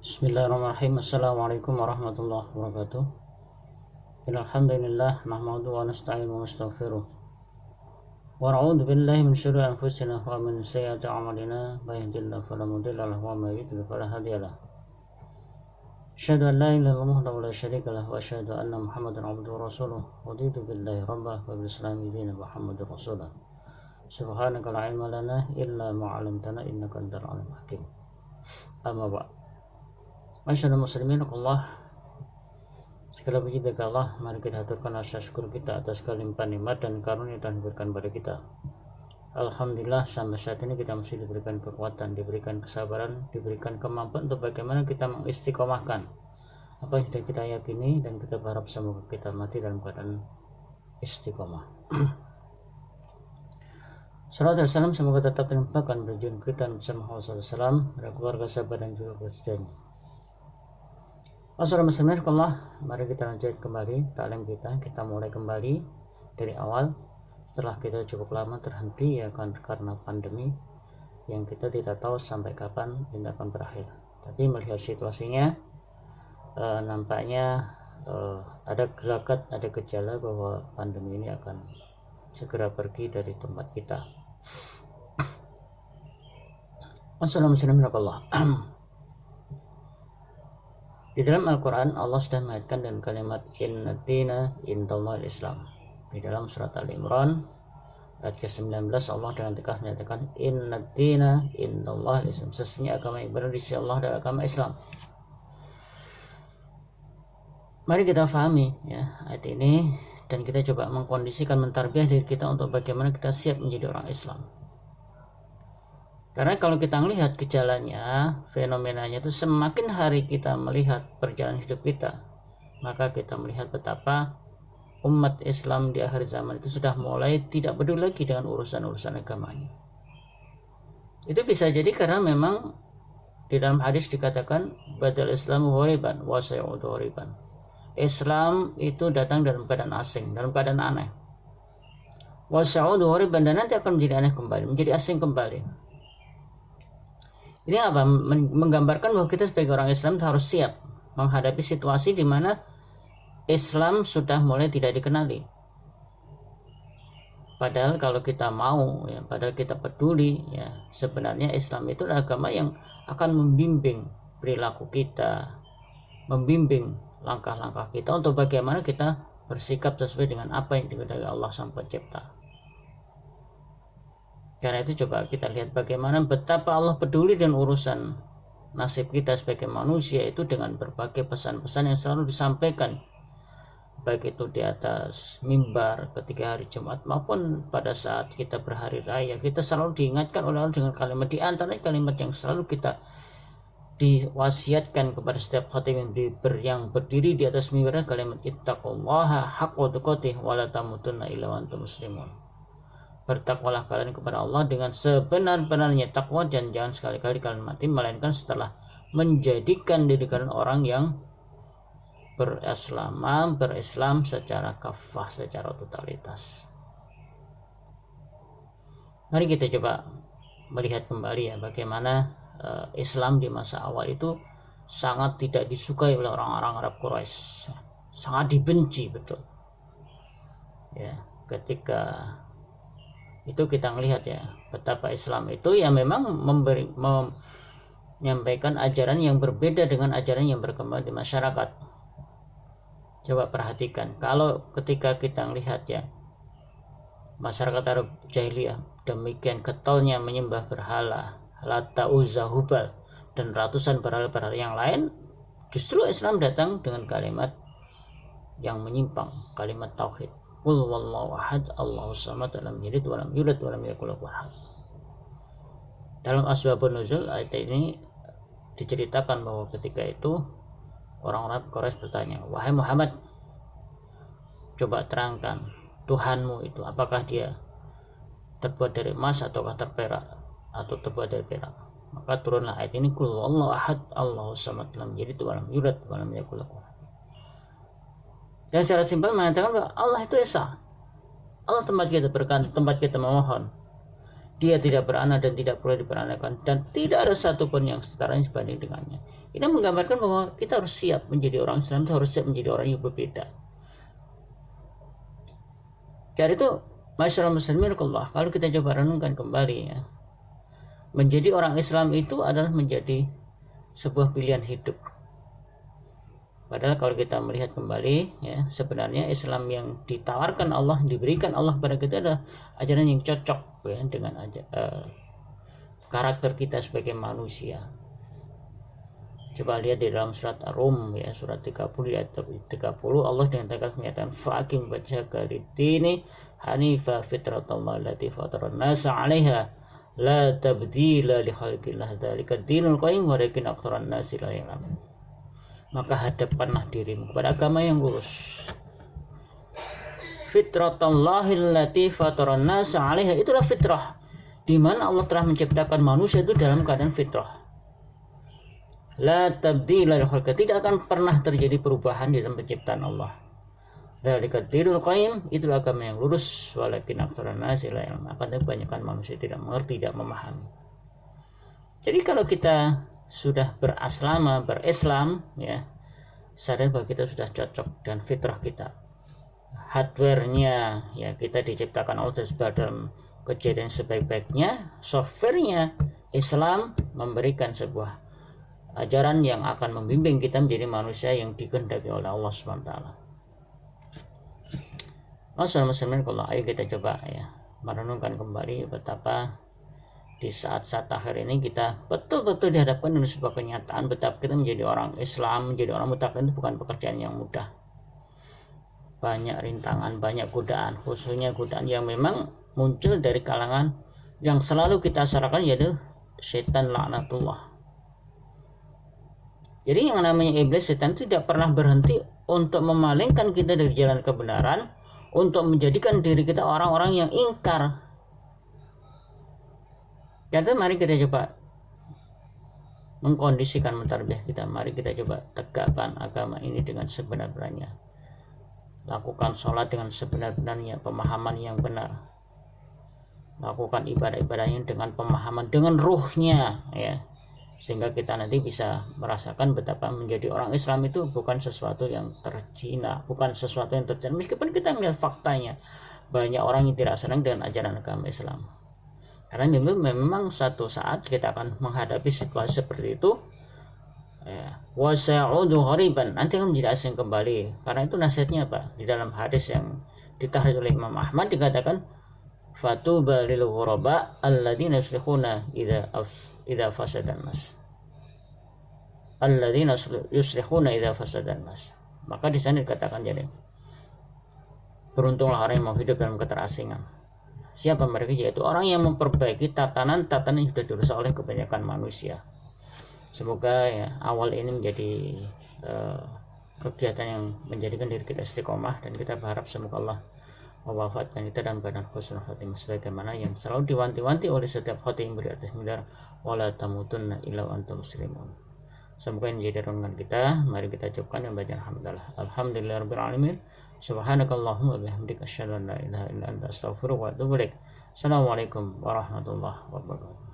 Bismillahirrahmanirrahim. Assalamualaikum warahmatullahi wabarakatuh. Alhamdulillah nahmaduhu wa nasta'inuhu wa nastaghfiruh. Wa na'udzu billahi min syururi anfusina wa min sayyiati a'malina. May yahdihillahu fala mudilla lahu wa may yudlil fala hadiya lahu. Asyhadu an la ilaha illallah wahdahu la syarika lahu wa asyhadu anna Muhammadan 'abduhu wa rasuluh. Raditu billahi rabban wa bil islami dinan Muhammadur rasulullah. Subhanaka la ilma lana illa ma 'allamtana innaka antal alimul hakim. Amma ba'd. Masyaallah muslimin Allah, segala puji bagi Allah. Mari kita haturkan rasa syukur kita atas kelimpahan nikmat dan karunia yang diberikan pada kita. Alhamdulillah sampai saat ini kita masih diberikan kekuatan, diberikan kesabaran, diberikan kemampuan untuk bagaimana kita mengistiqomahkan apa yang sudah kita yakini, dan kita berharap semoga kita mati dalam keadaan istiqomah. Salawat dan salam semoga tetap terlimpahkan berjun kita bersama Rasulullah SAW, keluarga, sahabat dan juga keluarga. Assalamualaikum warahmatullahi wabarakatuh. Mari kita lanjutkan kembali taklim kita mulai kembali dari awal setelah kita cukup lama terhenti ya kan, karena pandemi yang kita tidak tahu sampai kapan ini akan berakhir. Tapi melihat situasinya nampaknya ada gelagat, ada gejala bahwa pandemi ini akan segera pergi dari tempat kita. Assalamualaikum warahmatullahi wabarakatuh. Di dalam Al-Quran Allah sudah mengaitkan dengan kalimat inna dina indallahil Islam. Di dalam surat Al-Imran ayat ke-19 Allah dengan tegas menyatakan inna dina indallahil Islam. Sesungguhnya agama yang benar di sisi Allah adalah agama Islam. Mari kita pahami ya ayat ini, dan kita coba mengkondisikan, mentarbiyah diri kita untuk bagaimana kita siap menjadi orang Islam. Karena kalau kita melihat gejalanya, fenomenanya itu semakin hari kita melihat perjalanan hidup kita, maka kita melihat betapa umat Islam di akhir zaman itu sudah mulai tidak peduli lagi dengan urusan-urusan agamanya. Itu bisa jadi karena memang di dalam hadis dikatakan badal Islamu ghoriban wa sayu'udu ghoriban. Islam itu datang dalam keadaan asing, dalam keadaan aneh. Wa sayu'udu ghoriban, dan nanti akan menjadi aneh kembali, menjadi asing kembali. Ini apa? Menggambarkan bahwa kita sebagai orang Islam harus siap menghadapi situasi di mana Islam sudah mulai tidak dikenali. Padahal kalau kita mau, ya, padahal kita peduli, ya, sebenarnya Islam itu adalah agama yang akan membimbing perilaku kita, membimbing langkah-langkah kita untuk bagaimana kita bersikap sesuai dengan apa yang dikehendaki Allah Sang Pencipta. Karena itu coba kita lihat bagaimana betapa Allah peduli dengan urusan nasib kita sebagai manusia itu dengan berbagai pesan-pesan yang selalu disampaikan, baik itu di atas mimbar ketika hari Jumat maupun pada saat kita berhari raya. Kita selalu diingatkan oleh Allah dengan kalimat, di antara kalimat yang selalu kita diwasiatkan kepada setiap khatib yang berdiri di atas mimbar, kalimat ittaqullaha haqqa tuqatih wa la tamutunna illa wa antum muslimun. Bertakwalah kalian kepada Allah dengan sebenar-benarnya takwa, dan jangan sekali-kali kalian mati melainkan setelah menjadikan diri kalian orang yang berislam secara kafah, secara totalitas. Mari kita coba melihat kembali ya bagaimana Islam di masa awal itu sangat tidak disukai oleh orang-orang Arab Quraisy, sangat dibenci betul. Ya, ketika itu kita melihat ya betapa Islam itu ya memang menyampaikan ajaran yang berbeda dengan ajaran yang berkembang di masyarakat. Coba perhatikan, kalau ketika kita melihat ya masyarakat Arab jahiliyah demikian getolnya menyembah berhala, Lata, Uzza, Hubal, dan ratusan berhala-berhala yang lain, justru Islam datang dengan kalimat yang menyimpang, kalimat tauhid. Qul wallahu ahad, Allahus samad, lam yalid wa lam yulad wa lam yakul lahu kufuwan ahad. Dalam asbabun nuzul ayat ini diceritakan bahwa ketika itu orang-orang Quraisy bertanya, wahai Muhammad, coba terangkan Tuhanmu itu apakah dia terbuat dari emas ataukah terperak atau terbuat dari perak. Maka turunlah ayat ini, Qul wallahu ahad, Allahus samad, lam yalid wa lam yulad wa lam yakul lahu kufuwan ahad. Dan secara simpel mengatakan bahwa Allah itu Esa. Allah tempat kita berkata, tempat kita memohon. dia tidak beranak dan tidak boleh diperanakan, dan tidak ada satupun yang setara sebanding dengannya. Ini menggambarkan bahwa kita harus siap menjadi orang Islam, harus siap menjadi orang yang berbeda. Karena itu, masyarakat muslimin Allah, kalau kita coba renungkan kembali ya, menjadi orang Islam itu adalah menjadi sebuah pilihan hidup. Padahal kalau kita melihat kembali ya, sebenarnya Islam yang ditawarkan Allah, diberikan Allah kepada kita adalah ajaran yang cocok ya, dengan karakter kita sebagai manusia. Coba lihat di dalam surat Ar-Rum ya, surat 30 ayat 30, Allah dengan tegas menyatakan fa'akim wajhaka lid-dini hanifa fitratallahi allati fataran nasa 'alaiha la tabdila li khalqillah dzalika dinul qayyim walakin aktsaran nasi la ya'lamun. Maka hadapkanlah dirimu kepada agama yang lurus. Fitratallahi allati fataran nasa 'alaiha, itulah fitrah di mana Allah telah menciptakan manusia itu dalam keadaan fitrah. La tabdila li khalqillah, tidak akan pernah terjadi perubahan di dalam penciptaan Allah. Dzalika dinul qayyim, itulah agama yang lurus walakin aktsaran nasi la ya'lamun. Akan tetapi kebanyakan manusia tidak mengerti, tidak memahami. Jadi kalau kita sudah berislam ya, sadar bahwa kita sudah cocok dan fitrah kita, hardware-nya ya, kita diciptakan Allah dalam kejadian sebaik-baiknya, software-nya Islam memberikan sebuah ajaran yang akan membimbing kita menjadi manusia yang dikehendaki oleh Allah SWT. Muslimin kalau ayo kita coba ya merenungkan kembali betapa di saat-saat akhir ini kita betul-betul dihadapkan dengan sebuah kenyataan betapa kita menjadi orang Islam, menjadi orang mutakin itu bukan pekerjaan yang mudah. Banyak rintangan, banyak godaan, khususnya godaan yang memang muncul dari kalangan yang selalu kita sarankan, yaitu setan laknatullah. Jadi yang namanya iblis, setan, tidak pernah berhenti untuk memalingkan kita dari jalan kebenaran, untuk menjadikan diri kita orang-orang yang ingkar. Jadi mari kita coba mengkondisikan mentarbiyah kita. Mari kita coba tegakkan agama ini dengan sebenar-benarnya. Lakukan sholat dengan sebenar-benarnya, pemahaman yang benar. Lakukan ibadah-ibadahnya dengan pemahaman, dengan ruhnya ya. Sehingga kita nanti bisa merasakan betapa menjadi orang Islam itu bukan sesuatu yang tercina, bukan sesuatu yang tercina. Meskipun kita melihat faktanya, banyak orang yang tidak senang dengan ajaran agama Islam. Karena memang suatu saat kita akan menghadapi situasi seperti itu. Wa sa'udu ghariban, nanti akan menjadi asing kembali. Karena itu nasihatnya apa? Di dalam hadis yang ditahrij oleh Imam Ahmad dikatakan, fatuba lil ghuraba alladzina yuslihuna idza fasadan nas. Alladzina yuslihuna idza fasadan nas. Maka di sana dikatakan, jadi beruntunglah orang yang mau hidup dalam keterasingan. Siapa mereka? Yaitu orang yang memperbaiki tatanan-tatanan yang sudah dirusak oleh kebanyakan manusia. Semoga ya awal ini menjadi kegiatan yang menjadikan diri kita istiqomah, dan kita berharap semoga Allah mewafatkan kita dalam badan husnul khatimah sebagaimana yang selalu diwanti-wanti oleh setiap khatim beri atas midar wala tamutunna illa antum muslimun. Semoga ini menjadi renungan kita. Mari kita cukupkan dan baca alhamdulillahirabbil alamin. Subhanakallahumma wa bihamdika asyhadu an la ilaha illa anta astaghfiruka wa atubu ilaik. Assalamualaikum warahmatullahi wabarakatuh.